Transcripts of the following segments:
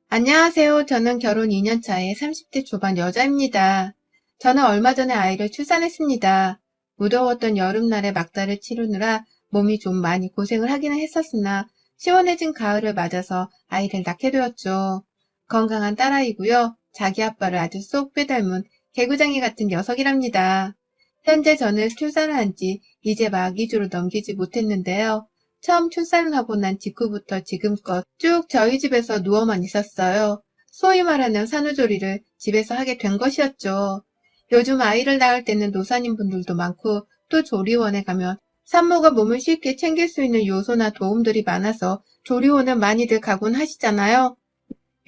안녕하세요. 저는 결혼 2년 차의 30대 초반 여자입니다. 저는 얼마 전에 아이를 출산했습니다. 무더웠던 여름날에 막달을 치르느라 몸이 좀 많이 고생을 하기는 했었으나 시원해진 가을을 맞아서 아이를 낳게 되었죠. 건강한 딸아이고요. 자기 아빠를 아주 쏙 빼닮은 개구장이 같은 녀석이랍니다. 현재 저는 출산을 한 지 이제 막 2주로 넘기지 못했는데요. 처음 출산을 하고 난 직후부터 지금껏 쭉 저희 집에서 누워만 있었어요. 소위 말하는 산후조리를 집에서 하게 된 것이었죠. 요즘 아이를 낳을 때는 노산인 분들도 많고 또 조리원에 가면 산모가 몸을 쉽게 챙길 수 있는 요소나 도움들이 많아서 조리원은 많이들 가곤 하시잖아요.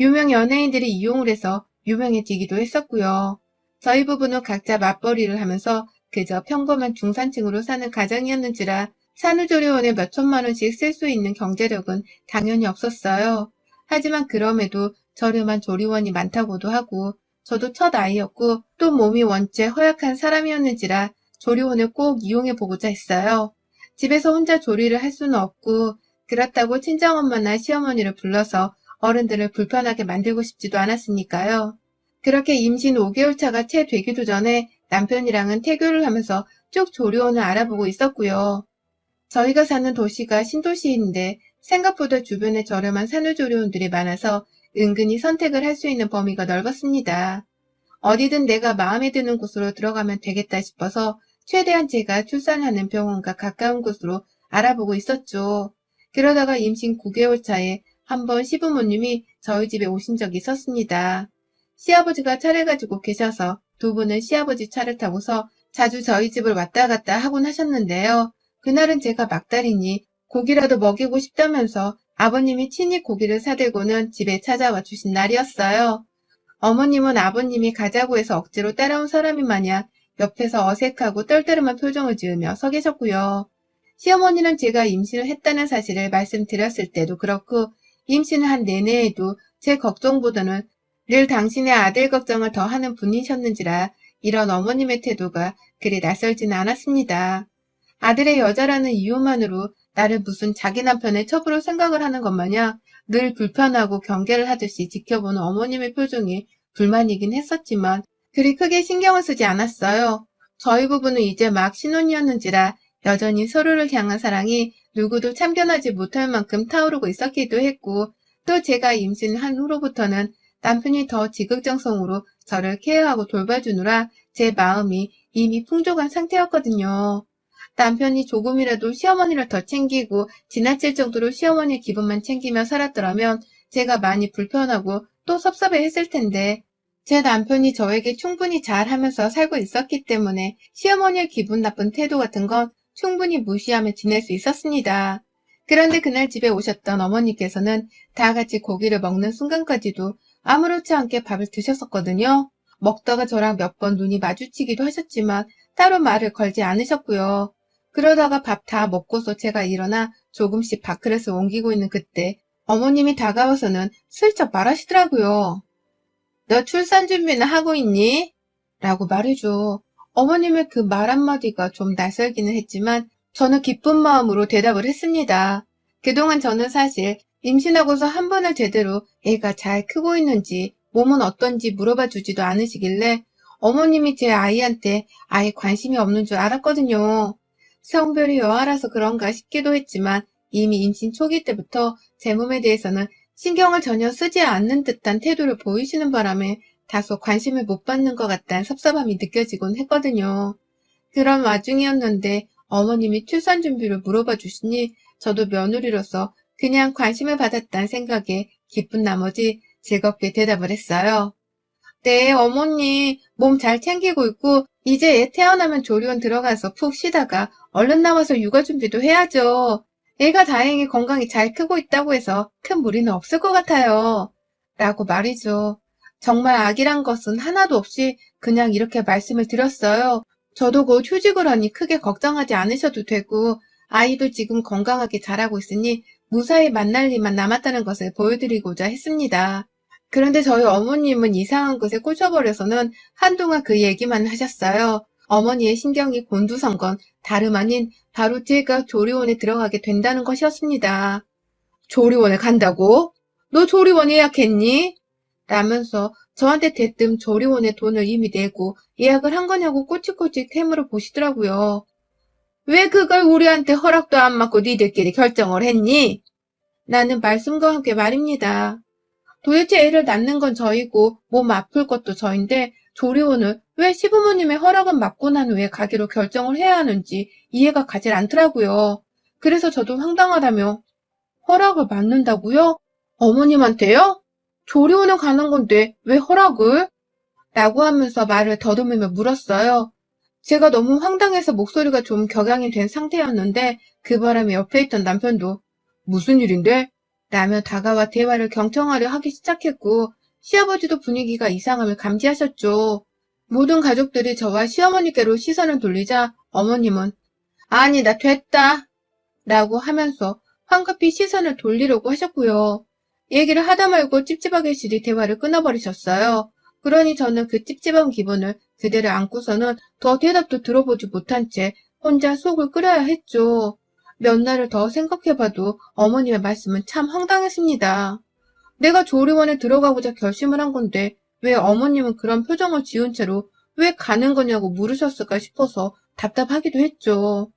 유명 연예인들이 이용을 해서 유명해지기도 했었고요. 저희 부부는 각자 맞벌이를 하면서 그저 평범한 중산층으로 사는 가정이었는지라 산후조리원에 몇 천만 원씩 쓸 수 있는 경제력은 당연히 없었어요. 하지만 그럼에도 저렴한 조리원이 많다고도 하고 저도 첫 아이였고 또 몸이 원체 허약한 사람이었는지라 조리원을 꼭 이용해보고자 했어요. 집에서 혼자 조리를 할 수는 없고 그렇다고 친정엄마나 시어머니를 불러서 어른들을 불편하게 만들고 싶지도 않았으니까요. 그렇게 임신 5개월 차가 채 되기도 전에 남편이랑은 태교를 하면서 쭉 조리원을 알아보고 있었고요. 저희가 사는 도시가 신도시인데 생각보다 주변에 저렴한 산후조리원들이 많아서 은근히 선택을 할 수 있는 범위가 넓었습니다. 어디든 내가 마음에 드는 곳으로 들어가면 되겠다 싶어서 최대한 제가 출산하는 병원과 가까운 곳으로 알아보고 있었죠. 그러다가 임신 9개월 차에 한번 시부모님이 저희 집에 오신 적이 있었습니다. 시아버지가 차를 가지고 계셔서 두 분은 시아버지 차를 타고서 자주 저희 집을 왔다 갔다 하곤 하셨는데요. 그날은 제가 막달이니 고기라도 먹이고 싶다면서 아버님이 친히 고기를 사들고는 집에 찾아와 주신 날이었어요. 어머님은 아버님이 가자고 해서 억지로 따라온 사람이 마냥 옆에서 어색하고 떨떠름한 표정을 지으며 서 계셨고요. 시어머니는 제가 임신을 했다는 사실을 말씀드렸을 때도 그렇고 임신을 한 내내에도 제 걱정보다는 늘 당신의 아들 걱정을 더 하는 분이셨는지라 이런 어머님의 태도가 그리 낯설지는 않았습니다. 아들의 여자라는 이유만으로 나를 무슨 자기 남편의 첩으로 생각을 하는 것 마냥 늘 불편하고 경계를 하듯이 지켜보는 어머님의 표정이 불만이긴 했었지만 그리 크게 신경을 쓰지 않았어요. 저희 부부는 이제 막 신혼이었는지라 여전히 서로를 향한 사랑이 누구도 참견하지 못할 만큼 타오르고 있었기도 했고 또 제가 임신한 후로부터는 남편이 더 지극정성으로 저를 케어하고 돌봐주느라 제 마음이 이미 풍족한 상태였거든요. 남편이 조금이라도 시어머니를 더 챙기고 지나칠 정도로 시어머니의 기분만 챙기며 살았더라면 제가 많이 불편하고 또 섭섭해했을 텐데 제 남편이 저에게 충분히 잘하면서 살고 있었기 때문에 시어머니의 기분 나쁜 태도 같은 건 충분히 무시하며 지낼 수 있었습니다. 그런데 그날 집에 오셨던 어머니께서는 다 같이 고기를 먹는 순간까지도 아무렇지 않게 밥을 드셨었거든요. 먹다가 저랑 몇 번 눈이 마주치기도 하셨지만 따로 말을 걸지 않으셨고요. 그러다가 밥 다 먹고서 제가 일어나 조금씩 밥그릇을 옮기고 있는 그때 어머님이 다가와서는 슬쩍 말하시더라고요. 너 출산 준비는 하고 있니? 라고 말해줘. 어머님의 그 말 한마디가 좀 낯설기는 했지만 저는 기쁜 마음으로 대답을 했습니다. 그동안 저는 사실 임신하고서 한 번을 제대로 애가 잘 크고 있는지 몸은 어떤지 물어봐 주지도 않으시길래 어머님이 제 아이한테 아예 관심이 없는 줄 알았거든요. 성별이 여아라서 그런가 싶기도 했지만 이미 임신 초기 때부터 제 몸에 대해서는 신경을 전혀 쓰지 않는 듯한 태도를 보이시는 바람에 다소 관심을 못 받는 것 같다는 섭섭함이 느껴지곤 했거든요. 그런 와중이었는데 어머님이 출산 준비를 물어봐 주시니 저도 며느리로서 그냥 관심을 받았다는 생각에 기쁜 나머지 즐겁게 대답을 했어요. 네, 어머니 몸 잘 챙기고 있고 이제 애 태어나면 조리원 들어가서 푹 쉬다가 얼른 나와서 육아 준비도 해야죠. 애가 다행히 건강히 잘 크고 있다고 해서 큰 무리는 없을 것 같아요. 라고 말이죠. 정말 아기란 것은 하나도 없이 그냥 이렇게 말씀을 드렸어요. 저도 곧 휴직을 하니 크게 걱정하지 않으셔도 되고 아이도 지금 건강하게 자라고 있으니 무사히 만날 일만 남았다는 것을 보여드리고자 했습니다. 그런데 저희 어머님은 이상한 것에 꽂혀버려서는 한동안 그 얘기만 하셨어요. 어머니의 신경이 곤두선 건 다름 아닌 바로 제가 조리원에 들어가게 된다는 것이었습니다. 조리원에 간다고? 너 조리원 예약했니? 라면서 저한테 대뜸 조리원에 돈을 이미 내고 예약을 한 거냐고 꼬치꼬치 캐물어 보시더라고요. 왜 그걸 우리한테 허락도 안 받고 니들끼리 결정을 했니? 나는 말씀과 함께 말입니다. 도대체 애를 낳는 건 저이고 몸 아플 것도 저인데 조리원을 왜 시부모님의 허락은 받고 난 후에 가기로 결정을 해야 하는지 이해가 가질 않더라고요. 그래서 저도 황당하다며 허락을 받는다고요? 어머님한테요? 조리원에 가는 건데 왜 허락을? 라고 하면서 말을 더듬으며 물었어요. 제가 너무 황당해서 목소리가 좀 격양이 된 상태였는데 그 바람에 옆에 있던 남편도 무슨 일인데? 라며 다가와 대화를 경청하려 하기 시작했고 시아버지도 분위기가 이상함을 감지하셨죠. 모든 가족들이 저와 시어머니께로 시선을 돌리자 어머님은 아니다 됐다 라고 하면서 황급히 시선을 돌리려고 하셨고요. 얘기를 하다 말고 찝찝하게 시리 대화를 끊어버리셨어요. 그러니 저는 그 찝찝한 기분을 그대로 안고서는 더 대답도 들어보지 못한 채 혼자 속을 끓여야 했죠. 몇 날을 더 생각해봐도 어머님의 말씀은 참 황당했습니다. 내가 조리원에 들어가고자 결심을 한 건데 왜 어머님은 그런 표정을 지은 채로 왜 가는 거냐고 물으셨을까 싶어서 답답하기도 했죠.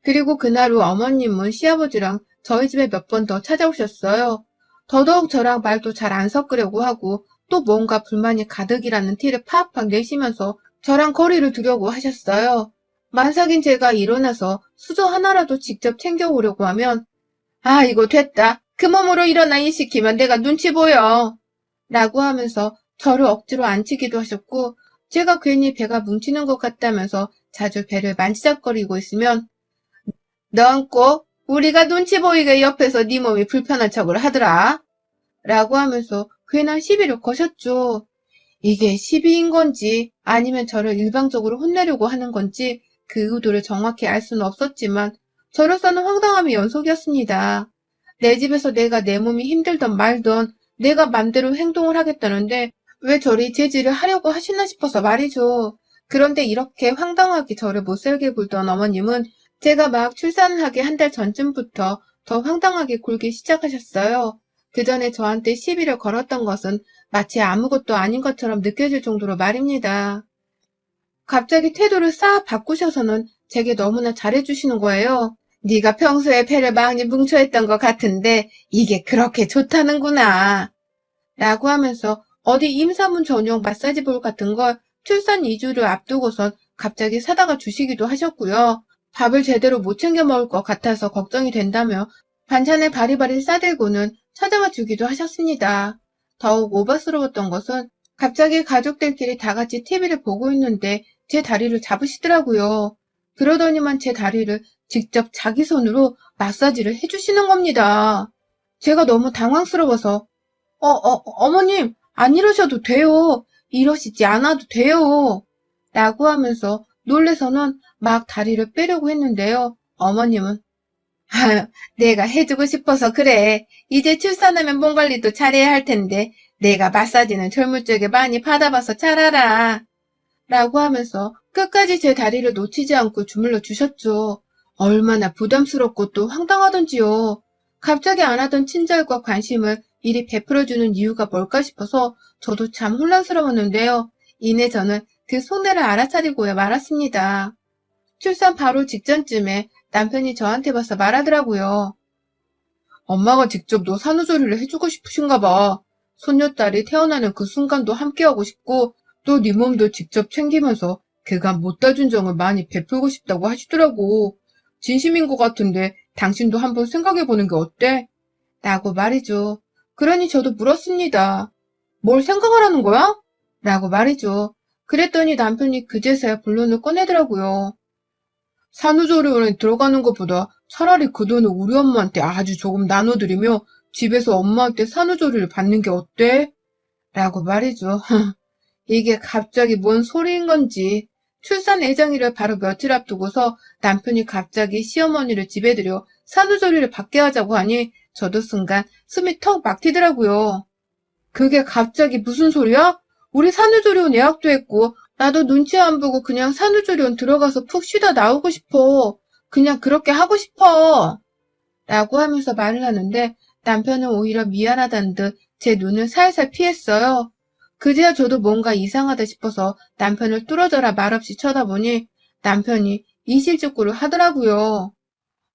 그리고 그날 후 어머님은 시아버지랑 저희 집에 몇 번 더 찾아오셨어요. 더더욱 저랑 말도 잘 안 섞으려고 하고 또 뭔가 불만이 가득이라는 티를 팍팍 내시면서 저랑 거리를 두려고 하셨어요. 만삭인 제가 일어나서 수저 하나라도 직접 챙겨오려고 하면 아 이거 됐다. 그 몸으로 일어나 일 시키면 내가 눈치 보여. 라고 하면서 저를 억지로 앉히기도 하셨고 제가 괜히 배가 뭉치는 것 같다면서 자주 배를 만지작거리고 있으면 넌 꼭 우리가 눈치 보이게 옆에서 네 몸이 불편한 척을 하더라. 라고 하면서 괜한 시비를 거셨죠. 이게 시비인 건지 아니면 저를 일방적으로 혼내려고 하는 건지 그 의도를 정확히 알 수는 없었지만 저로서는 황당함의 연속이었습니다. 내 집에서 내가 내 몸이 힘들던 말던 내가 맘대로 행동을 하겠다는데 왜 저리 제지를 하려고 하시나 싶어서 말이죠. 그런데 이렇게 황당하게 저를 못살게 굴던 어머님은 제가 막 출산을 하기 한 달 전쯤부터 더 황당하게 굴기 시작하셨어요. 그 전에 저한테 시비를 걸었던 것은 마치 아무것도 아닌 것처럼 느껴질 정도로 말입니다. 갑자기 태도를 싹 바꾸셔서는 제게 너무나 잘해주시는 거예요. 네가 평소에 배를 많이 뭉쳐했던 것 같은데 이게 그렇게 좋다는구나. 라고 하면서 어디 임산부 전용 마사지볼 같은 걸 출산 2주를 앞두고선 갑자기 사다가 주시기도 하셨고요. 밥을 제대로 못 챙겨 먹을 것 같아서 걱정이 된다며 반찬을 바리바리 싸들고는 찾아와 주기도 하셨습니다. 더욱 오바스러웠던 것은 갑자기 가족들끼리 다 같이 TV를 보고 있는데 제 다리를 잡으시더라고요. 그러더니만 제 다리를 직접 자기 손으로 마사지를 해주시는 겁니다. 제가 너무 당황스러워서 어머님 안 이러셔도 돼요. 이러시지 않아도 돼요. 라고 하면서 놀래서는 막 다리를 빼려고 했는데요. 어머님은 아유, 내가 해주고 싶어서 그래. 이제 출산하면 몸 관리도 잘해야 할 텐데 내가 마사지는 젊을 적에 많이 받아봐서 잘 알아. 라고 하면서 끝까지 제 다리를 놓치지 않고 주물러 주셨죠. 얼마나 부담스럽고 또 황당하던지요. 갑자기 안 하던 친절과 관심을 이리 베풀어주는 이유가 뭘까 싶어서 저도 참 혼란스러웠는데요. 이내 저는 그 속내를 알아차리고야 말았습니다. 출산 바로 직전쯤에 남편이 저한테 봐서 말하더라고요. 엄마가 직접 너 산후조리를 해주고 싶으신가 봐. 손녀딸이 태어나는 그 순간도 함께하고 싶고 또 네 몸도 직접 챙기면서 그간 못다 준 정을 많이 베풀고 싶다고 하시더라고. 진심인 것 같은데 당신도 한번 생각해보는 게 어때? 라고 말이죠. 그러니 저도 물었습니다. 뭘 생각하라는 거야? 라고 말이죠. 그랬더니 남편이 그제서야 본론을 꺼내더라고요. 산후조리원에 들어가는 것보다 차라리 그 돈을 우리 엄마한테 아주 조금 나눠드리며 집에서 엄마한테 산후조리를 받는 게 어때? 라고 말이죠. 이게 갑자기 뭔 소리인 건지 출산 예정일을 바로 며칠 앞두고서 남편이 갑자기 시어머니를 집에 들여 산후조리를 받게 하자고 하니 저도 순간 숨이 턱 막히더라고요. 그게 갑자기 무슨 소리야? 우리 산후조리원 예약도 했고 나도 눈치 안 보고 그냥 산후조리원 들어가서 푹 쉬다 나오고 싶어. 그냥 그렇게 하고 싶어. 라고 하면서 말을 하는데 남편은 오히려 미안하다는 듯 제 눈을 살살 피했어요. 그제야 저도 뭔가 이상하다 싶어서 남편을 뚫어져라 말없이 쳐다보니 남편이 이실직고를 하더라고요.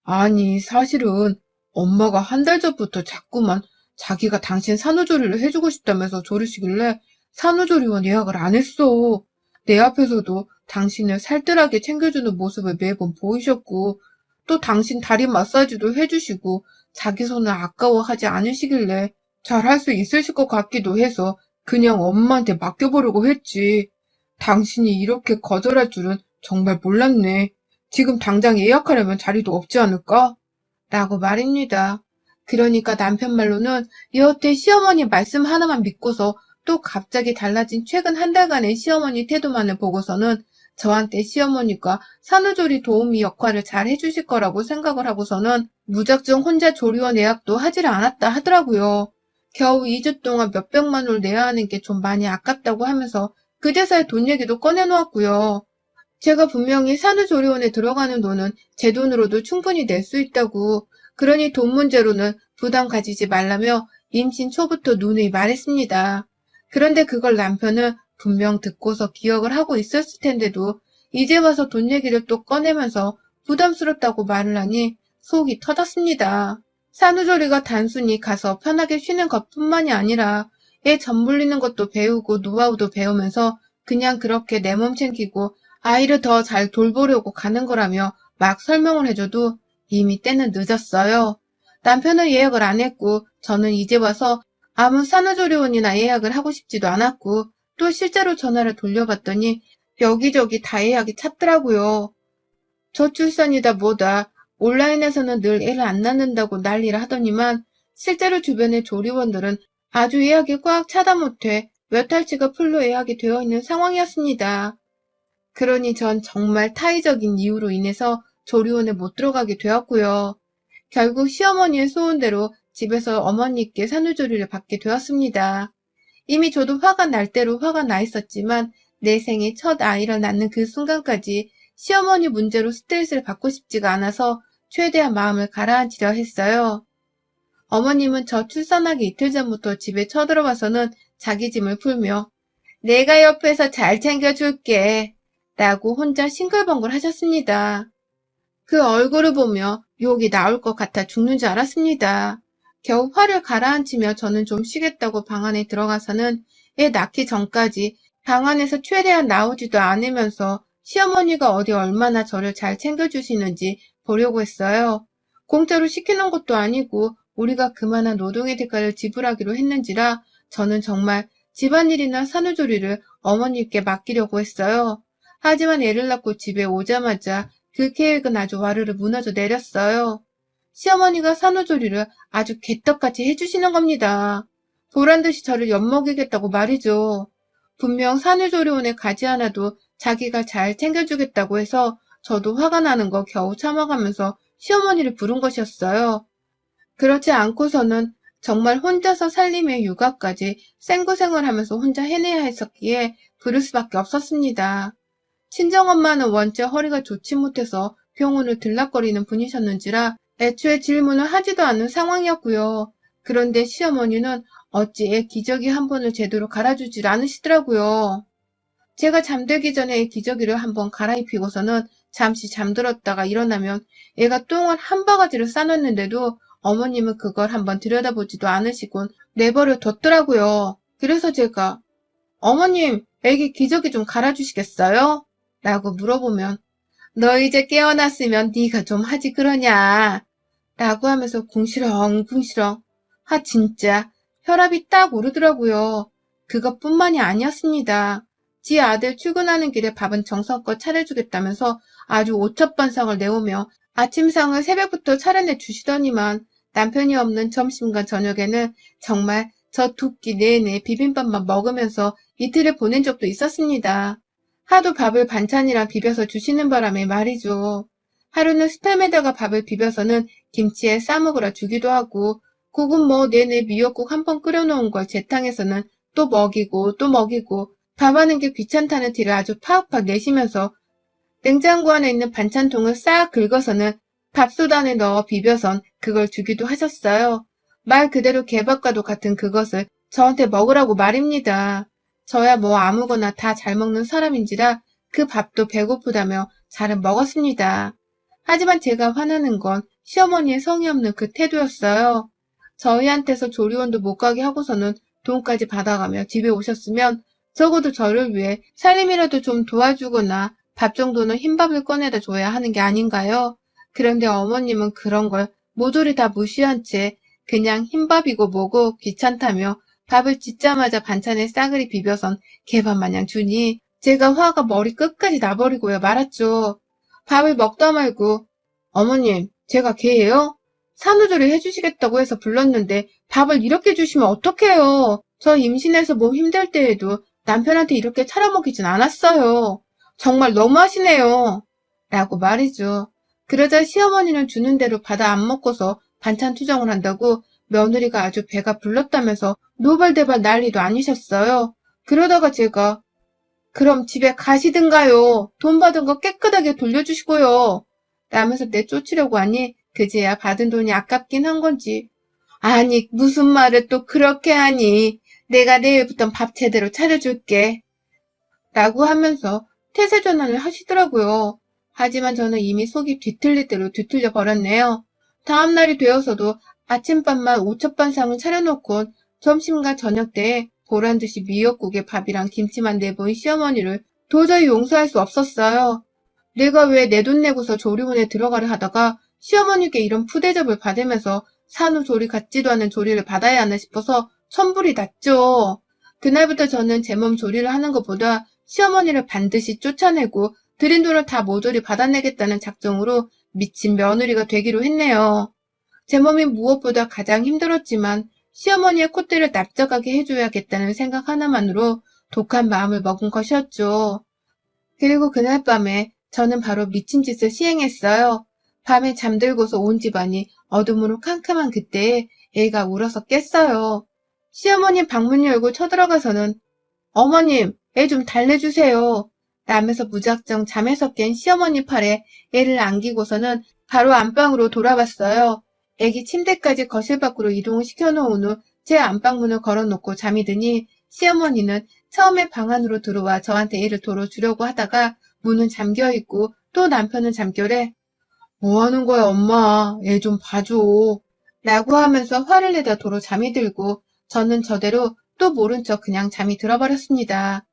아니, 사실은 엄마가 한 달 전부터 자꾸만 자기가 당신 산후조리를 해주고 싶다면서 조르시길래 산후조리원 예약을 안 했어. 내 앞에서도 당신을 살뜰하게 챙겨주는 모습을 매번 보이셨고, 또 당신 다리 마사지도 해주시고, 자기 손을 아까워하지 않으시길래 잘할 수 있으실 것 같기도 해서 그냥 엄마한테 맡겨보려고 했지. 당신이 이렇게 거절할 줄은 정말 몰랐네. 지금 당장 예약하려면 자리도 없지 않을까? 라고 말입니다. 그러니까 남편 말로는 여태 시어머니 말씀 하나만 믿고서 또 갑자기 달라진 최근 한 달간의 시어머니 태도만을 보고서는 저한테 시어머니가 산후조리 도우미 역할을 잘 해주실 거라고 생각을 하고서는 무작정 혼자 조리원 예약도 하지를 않았다 하더라고요. 겨우 2주 동안 몇백만 원을 내야 하는 게 좀 많이 아깝다고 하면서 그제서야 돈 얘기도 꺼내놓았고요. 제가 분명히 산후조리원에 들어가는 돈은 제 돈으로도 충분히 낼 수 있다고, 그러니 돈 문제로는 부담 가지지 말라며 임신 초부터 누누이 말했습니다. 그런데 그걸 남편은 분명 듣고서 기억을 하고 있었을 텐데도 이제 와서 돈 얘기를 또 꺼내면서 부담스럽다고 말을 하니 속이 터졌습니다. 산후조리가 단순히 가서 편하게 쉬는 것뿐만이 아니라 애 젖물리는 것도 배우고 노하우도 배우면서 그냥 그렇게 내 몸 챙기고 아이를 더 잘 돌보려고 가는 거라며 막 설명을 해줘도 이미 때는 늦었어요. 남편은 예약을 안 했고 저는 이제 와서 아무 산후조리원이나 예약을 하고 싶지도 않았고 또 실제로 전화를 돌려봤더니 여기저기 다 예약이 찼더라고요. 저출산이다 뭐다 온라인에서는 늘 애를 안 낳는다고 난리를 하더니만 실제로 주변의 조리원들은 아주 예약이 꽉 차다 못해 몇 달치가 풀로 예약이 되어 있는 상황이었습니다. 그러니 전 정말 타의적인 이유로 인해서 조리원에 못 들어가게 되었고요. 결국 시어머니의 소원대로 집에서 어머니께 산후조리를 받게 되었습니다. 이미 저도 화가 날 대로 화가 나 있었지만 내 생애 첫 아이를 낳는 그 순간까지 시어머니 문제로 스트레스를 받고 싶지가 않아서 최대한 마음을 가라앉히려 했어요. 어머님은 저 출산하기 이틀 전부터 집에 쳐들어와서는 자기 짐을 풀며 내가 옆에서 잘 챙겨줄게 라고 혼자 싱글벙글 하셨습니다. 그 얼굴을 보며 욕이 나올 것 같아 죽는 줄 알았습니다. 겨우 화를 가라앉히며 저는 좀 쉬겠다고 방 안에 들어가서는 애 낳기 전까지 방 안에서 최대한 나오지도 않으면서 시어머니가 어디 얼마나 저를 잘 챙겨주시는지 보려고 했어요. 공짜로 시키는 것도 아니고 우리가 그만한 노동의 대가를 지불하기로 했는지라 저는 정말 집안일이나 산후조리를 어머니께 맡기려고 했어요. 하지만 애를 낳고 집에 오자마자 그 계획은 아주 와르르 무너져 내렸어요. 시어머니가 산후조리를 아주 개떡같이 해주시는 겁니다. 보란듯이 저를 엿먹이겠다고 말이죠. 분명 산후조리원에 가지 않아도 자기가 잘 챙겨주겠다고 해서 저도 화가 나는 거 겨우 참아가면서 시어머니를 부른 것이었어요. 그렇지 않고서는 정말 혼자서 살림의 육아까지 생고생을 하면서 혼자 해내야 했었기에 부를 수밖에 없었습니다. 친정엄마는 원체 허리가 좋지 못해서 병원을 들락거리는 분이셨는지라 애초에 질문을 하지도 않는 상황이었고요. 그런데 시어머니는 어찌 애 기저귀 한 번을 제대로 갈아주질 않으시더라고요. 제가 잠들기 전에 애 기저귀를 한번 갈아입히고서는 잠시 잠들었다가 일어나면 애가 똥을 한 바가지를 싸놨는데도 어머님은 그걸 한번 들여다보지도 않으시곤 내버려 뒀더라고요. 그래서 제가 어머님, 애기 기저귀 좀 갈아주시겠어요? 라고 물어보면 너 이제 깨어났으면 네가 좀 하지 그러냐? 라고 하면서 궁시렁궁시렁 진짜 혈압이 딱 오르더라고요. 그것뿐만이 아니었습니다. 지 아들 출근하는 길에 밥은 정성껏 차려주겠다면서 아주 오첩반상을 내오며 아침상을 새벽부터 차려내 주시더니만 남편이 없는 점심과 저녁에는 정말 저 두 끼 내내 비빔밥만 먹으면서 이틀을 보낸 적도 있었습니다. 하도 밥을 반찬이랑 비벼서 주시는 바람에 말이죠. 하루는 스팸에다가 밥을 비벼서는 김치에 싸먹으라 주기도 하고 국은 뭐 내내 미역국 한 번 끓여놓은 걸 재탕해서는 또 먹이고 또 먹이고 밥하는 게 귀찮다는 티를 아주 팍팍 내시면서 냉장고 안에 있는 반찬통을 싹 긁어서는 밥솥 안에 넣어 비벼선 그걸 주기도 하셨어요. 말 그대로 개밥과도 같은 그것을 저한테 먹으라고 말입니다. 저야 뭐 아무거나 다 잘 먹는 사람인지라 그 밥도 배고프다며 잘은 먹었습니다. 하지만 제가 화나는 건 시어머니의 성의 없는 그 태도였어요. 저희한테서 조리원도 못 가게 하고서는 돈까지 받아가며 집에 오셨으면 적어도 저를 위해 살림이라도 좀 도와주거나 밥 정도는 흰밥을 꺼내다 줘야 하는 게 아닌가요? 그런데 어머님은 그런 걸 모조리 다 무시한 채 그냥 흰밥이고 뭐고 귀찮다며 밥을 짓자마자 반찬에 싸그리 비벼선 개밥 마냥 주니 제가 화가 머리 끝까지 나버리고야 말았죠. 밥을 먹다 말고 어머님 제가 개예요? 산후조리 해주시겠다고 해서 불렀는데 밥을 이렇게 주시면 어떡해요. 저 임신해서 몸 힘들 때에도 남편한테 이렇게 차려먹이진 않았어요. 정말 너무하시네요. 라고 말이죠. 그러자 시어머니는 주는 대로 받아 안 먹고서 반찬 투정을 한다고 며느리가 아주 배가 불렀다면서 노발대발 난리도 아니셨어요. 그러다가 제가 그럼 집에 가시든가요. 돈 받은 거 깨끗하게 돌려주시고요. 라면서 내쫓으려고 하니 그제야 받은 돈이 아깝긴 한 건지 아니 무슨 말을 또 그렇게 하니 내가 내일부턴 밥 제대로 차려줄게. 라고 하면서 태세 전환을 하시더라고요. 하지만 저는 이미 속이 뒤틀릴 대로 뒤틀려 버렸네요. 다음 날이 되어서도 아침밥만 오첩반상을 차려놓고 점심과 저녁 때에 보란듯이 미역국에 밥이랑 김치만 내보인 시어머니를 도저히 용서할 수 없었어요. 내가 왜 내 돈 내고서 조리원에 들어가려 하다가 시어머니께 이런 푸대접을 받으면서 산후조리 같지도 않은 조리를 받아야 하나 싶어서 천불이 났죠. 그날부터 저는 제 몸 조리를 하는 것보다 시어머니를 반드시 쫓아내고 드린 돈을 다 모조리 받아내겠다는 작정으로 미친 며느리가 되기로 했네요. 제 몸이 무엇보다 가장 힘들었지만 시어머니의 콧대를 납작하게 해줘야겠다는 생각 하나만으로 독한 마음을 먹은 것이었죠. 그리고 그날 밤에 저는 바로 미친 짓을 시행했어요. 밤에 잠들고서 온 집안이 어둠으로 캄캄한 그때에 애가 울어서 깼어요. 시어머니 방문 열고 쳐들어가서는 어머님, 애 좀 달래주세요. 라면서 무작정 잠에서 깬 시어머니 팔에 애를 안기고서는 바로 안방으로 돌아왔어요. 애기 침대까지 거실 밖으로 이동을 시켜놓은 후 제 안방문을 걸어놓고 잠이 드니 시어머니는 처음에 방 안으로 들어와 저한테 애를 돌어주려고 하다가 문은 잠겨있고 또 남편은 잠결에 뭐 하는 거야 엄마 애 좀 봐줘 라고 하면서 화를 내다 도로 잠이 들고 저는 저대로 또 모른 척 그냥 잠이 들어버렸습니다.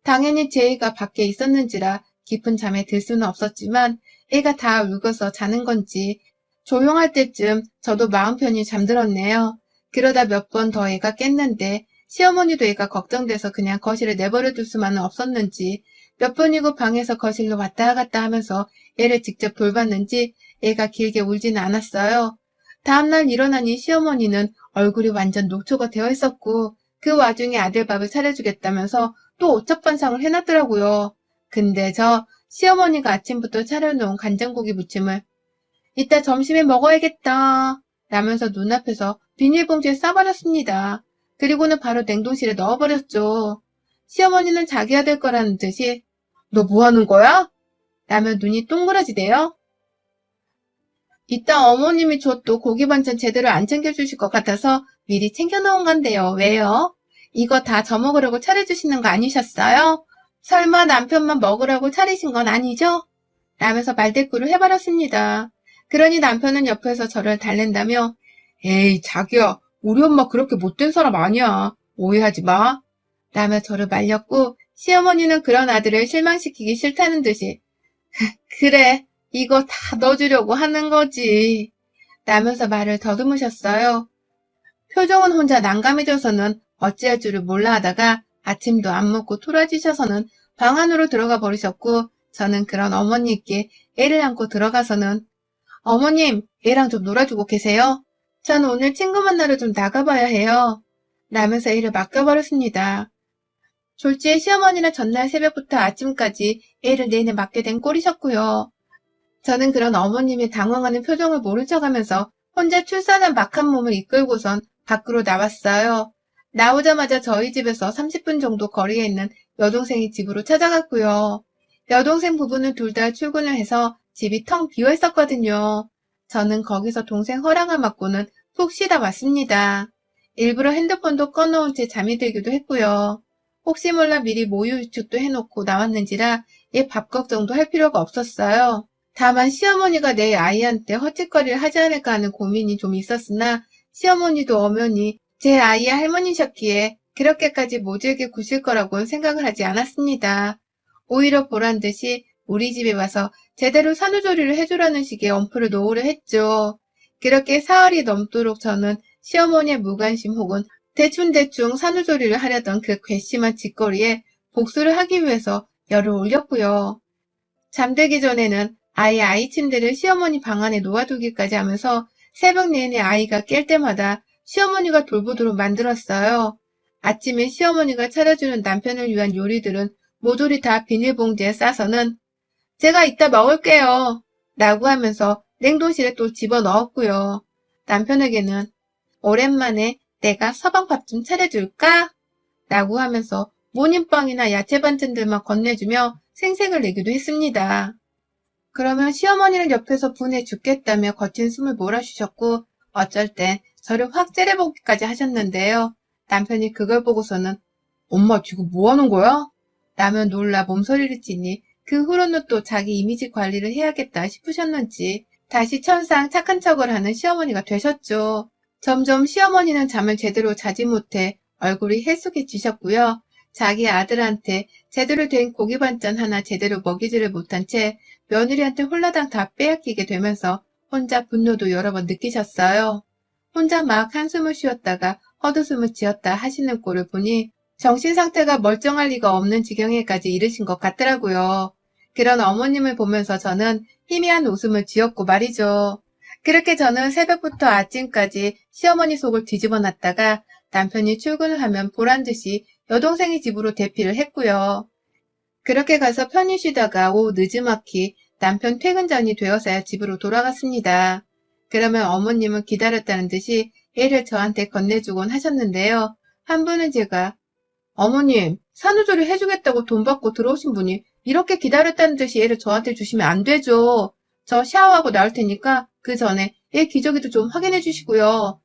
당연히 제 애가 밖에 있었는지라 깊은 잠에 들 수는 없었지만 애가 다 울고서 자는 건지 조용할 때쯤 저도 마음 편히 잠들었네요. 그러다 몇 번 더 애가 깼는데 시어머니도 애가 걱정돼서 그냥 거실에 내버려둘 수만은 없었는지 몇 번이고 방에서 거실로 왔다 갔다 하면서 애를 직접 돌봤는지 애가 길게 울지는 않았어요. 다음날 일어나니 시어머니는 얼굴이 완전 녹초가 되어 있었고 그 와중에 아들 밥을 차려주겠다면서 또 오첩반상을 해놨더라고요. 근데 저 시어머니가 아침부터 차려놓은 간장고기 무침을 이따 점심에 먹어야겠다 라면서 눈앞에서 비닐봉지에 싸버렸습니다. 그리고는 바로 냉동실에 넣어버렸죠. 시어머니는 자기 아들 거라는 듯이 너 뭐하는 거야? 라며 눈이 동그라지대요. 이따 어머님이 저 또 고기 반찬 제대로 안 챙겨주실 것 같아서 미리 챙겨놓은 건데요. 왜요? 이거 다 저 먹으려고 차려주시는 거 아니셨어요? 설마 남편만 먹으라고 차리신 건 아니죠? 라면서 말대꾸를 해버렸습니다. 그러니 남편은 옆에서 저를 달랜다며 에이 자기야 우리 엄마 그렇게 못된 사람 아니야. 오해하지 마. 라며 저를 말렸고 시어머니는 그런 아들을 실망시키기 싫다는 듯이 그래 이거 다 넣어주려고 하는 거지. 라면서 말을 더듬으셨어요. 표정은 혼자 난감해져서는 어찌할 줄을 몰라 하다가 아침도 안 먹고 토라지셔서는 방 안으로 들어가 버리셨고 저는 그런 어머니께 애를 안고 들어가서는 어머님 애랑 좀 놀아주고 계세요. 전 오늘 친구 만나러 좀 나가봐야 해요. 라면서 애를 맡겨버렸습니다. 졸지에 시어머니는 전날 새벽부터 아침까지 애를 내내 맡게 된 꼴이셨고요. 저는 그런 어머님의 당황하는 표정을 모른 척하면서 혼자 출산한 막한 몸을 이끌고선 밖으로 나왔어요. 나오자마자 저희 집에서 30분 정도 거리에 있는 여동생이 집으로 찾아갔고요. 여동생 부부는 둘 다 출근을 해서 집이 텅 비어 있었거든요. 저는 거기서 동생 허락을 받고는 푹 쉬다 왔습니다. 일부러 핸드폰도 꺼놓은 채 잠이 들기도 했고요. 혹시 몰라 미리 모유 유축도 해놓고 나왔는지라 얘 밥 걱정도 할 필요가 없었어요. 다만 시어머니가 내 아이한테 헛짓거리를 하지 않을까 하는 고민이 좀 있었으나 시어머니도 엄연히 제 아이의 할머니셨기에 그렇게까지 모질게 구실 거라고는 생각을 하지 않았습니다. 오히려 보란듯이 우리 집에 와서 제대로 산후조리를 해주라는 식의 엄포를 놓으려 했죠. 그렇게 사흘이 넘도록 저는 시어머니의 무관심 혹은 대충대충 산후조리를 하려던 그 괘씸한 짓거리에 복수를 하기 위해서 열을 올렸고요. 잠들기 전에는 아예 아이 침대를 시어머니 방 안에 놓아두기까지 하면서 새벽 내내 아이가 깰 때마다 시어머니가 돌보도록 만들었어요. 아침에 시어머니가 차려주는 남편을 위한 요리들은 모조리 다 비닐봉지에 싸서는 제가 이따 먹을게요 라고 하면서 냉동실에 또 집어넣었고요. 남편에게는 오랜만에 내가 서방밥 좀 차려줄까? 라고 하면서 모님빵이나 야채 반찬들만 건네주며 생색을 내기도 했습니다. 그러면 시어머니는 옆에서 분해 죽겠다며 거친 숨을 몰아주셨고 어쩔 땐 저를 확 째려보기까지 하셨는데요. 남편이 그걸 보고서는 엄마 지금 뭐 하는 거야? 라며 놀라 몸서리를 치니 그 후로는 또 자기 이미지 관리를 해야겠다 싶으셨는지 다시 천상 착한 척을 하는 시어머니가 되셨죠. 점점 시어머니는 잠을 제대로 자지 못해 얼굴이 해숙해지셨고요. 자기 아들한테 제대로 된 고기 반찬 하나 제대로 먹이지를 못한 채 며느리한테 홀라당 다 빼앗기게 되면서 혼자 분노도 여러 번 느끼셨어요. 혼자 막 한숨을 쉬었다가 헛웃음을 지었다 하시는 꼴을 보니 정신 상태가 멀쩡할 리가 없는 지경에까지 이르신 것 같더라고요. 그런 어머님을 보면서 저는 희미한 웃음을 지었고 말이죠. 그렇게 저는 새벽부터 아침까지 시어머니 속을 뒤집어 놨다가 남편이 출근을 하면 보란듯이 여동생이 집으로 대피를 했고요. 그렇게 가서 편히 쉬다가 오후 늦지막히 남편 퇴근 전이 되어서야 집으로 돌아갔습니다. 그러면 어머님은 기다렸다는 듯이 애를 저한테 건네주곤 하셨는데요. 한 분은 제가 어머님, 산후조리 해주겠다고 돈 받고 들어오신 분이 이렇게 기다렸다는 듯이 애를 저한테 주시면 안 되죠. 저 샤워하고 나올 테니까 그 전에 애 기저귀도 좀 확인해 주시고요.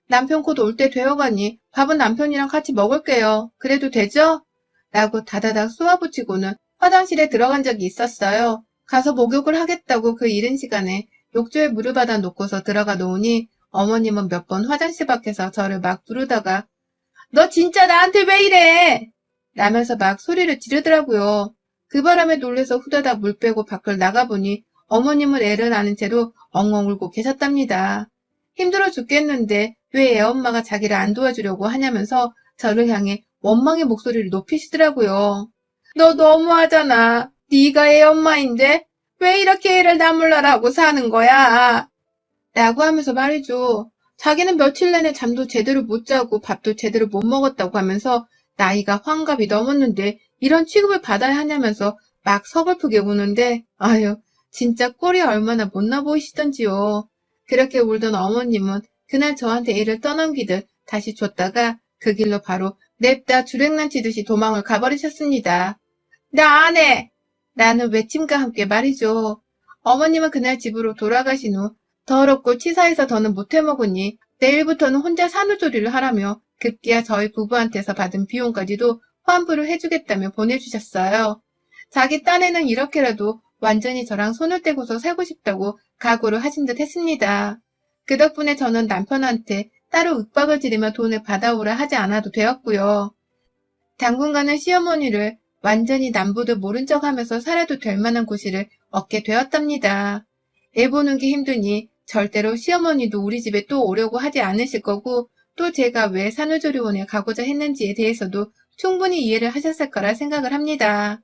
남편 곧 올 때 되어가니 밥은 남편이랑 같이 먹을게요. 그래도 되죠? 라고 다다닥 쏘아붙이고는 화장실에 들어간 적이 있었어요. 가서 목욕을 하겠다고 그 이른 시간에 욕조에 물을 받아 놓고서 들어가 놓으니 어머님은 몇 번 화장실 밖에서 저를 막 부르다가 너 진짜 나한테 왜 이래? 라면서 막 소리를 지르더라고요. 그 바람에 놀래서 후다닥 물 빼고 밖을 나가보니 어머님은 애를 안은 채로 엉엉 울고 계셨답니다. 힘들어 죽겠는데 왜 애엄마가 자기를 안 도와주려고 하냐면서 저를 향해 원망의 목소리를 높이시더라고요. 너 너무하잖아. 네가 애엄마인데 왜 이렇게 애를 나몰라라고 사는 거야? 라고 하면서 말이죠. 자기는 며칠 내내 잠도 제대로 못 자고 밥도 제대로 못 먹었다고 하면서 나이가 환갑이 넘었는데 이런 취급을 받아야 하냐면서 막 서글프게 우는데 아유 진짜 꼴이 얼마나 못나 보이시던지요. 그렇게 울던 어머님은 그날 저한테 애를 떠넘기듯 다시 줬다가 그 길로 바로 냅다 주랭난 치듯이 도망을 가버리셨습니다. 나 안 해! 라는 외침과 함께 말이죠. 어머님은 그날 집으로 돌아가신 후 더럽고 치사해서 더는 못해먹으니 내일부터는 혼자 산후조리를 하라며 급기야 저희 부부한테서 받은 비용까지도 환불을 해주겠다며 보내주셨어요. 자기 딴에는 이렇게라도 완전히 저랑 손을 떼고서 살고 싶다고 각오를 하신 듯 했습니다. 그 덕분에 저는 남편한테 따로 윽박을 지르며 돈을 받아오라 하지 않아도 되었고요. 당분간은 시어머니를 완전히 남보듯 모른 척하면서 살아도 될 만한 고시를 얻게 되었답니다. 애 보는 게 힘드니 절대로 시어머니도 우리 집에 또 오려고 하지 않으실 거고 또 제가 왜 산후조리원에 가고자 했는지에 대해서도 충분히 이해를 하셨을 거라 생각을 합니다.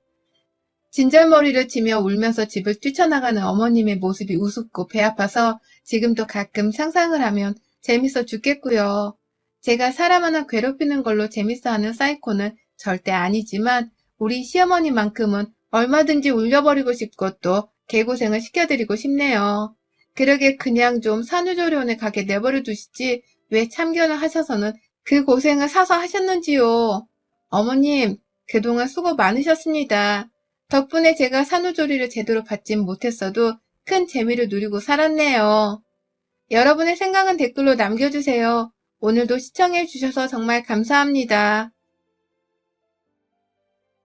진절머리를 치며 울면서 집을 뛰쳐나가는 어머님의 모습이 우습고 배 아파서 지금도 가끔 상상을 하면 재밌어 죽겠고요. 제가 사람 하나 괴롭히는 걸로 재밌어하는 사이코는 절대 아니지만 우리 시어머니만큼은 얼마든지 울려버리고 싶고 또 개고생을 시켜드리고 싶네요. 그러게 그냥 좀 산후조리원에 가게 내버려 두시지 왜 참견을 하셔서는 그 고생을 사서 하셨는지요. 어머님, 그동안 수고 많으셨습니다. 덕분에 제가 산후조리를 제대로 받진 못했어도 큰 재미를 누리고 살았네요. 여러분의 생각은 댓글로 남겨주세요. 오늘도 시청해주셔서 정말 감사합니다.